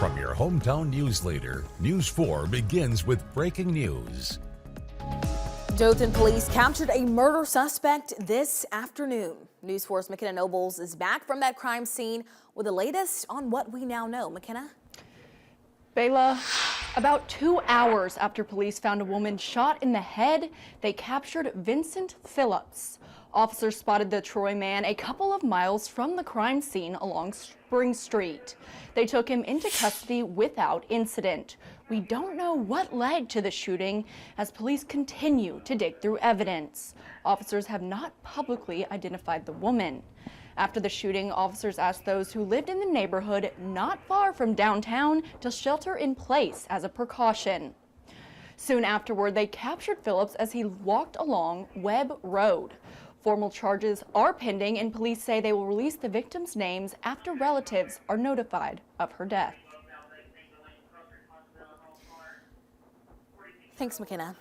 From your hometown news leader, News 4 begins with breaking news. Dothan police captured a murder suspect this afternoon. News 4's McKenna Nobles is back from that crime scene with the latest on what we now know. McKenna? Bayla, about 2 hours after police found a woman shot in the head, they captured Vincent Phillips. Officers spotted the Troy man a couple of miles from the crime scene along Spring Street. They took him into custody without incident. We don't know what led to the shooting as police continue to dig through evidence. Officers have not publicly identified the woman. After the shooting, officers asked those who lived in the neighborhood not far from downtown to shelter in place as a precaution. Soon afterward, they captured Phillips as he walked along Webb Road. Formal charges are pending, and police say they will release the victims' names after relatives are notified of her death. Thanks, McKenna.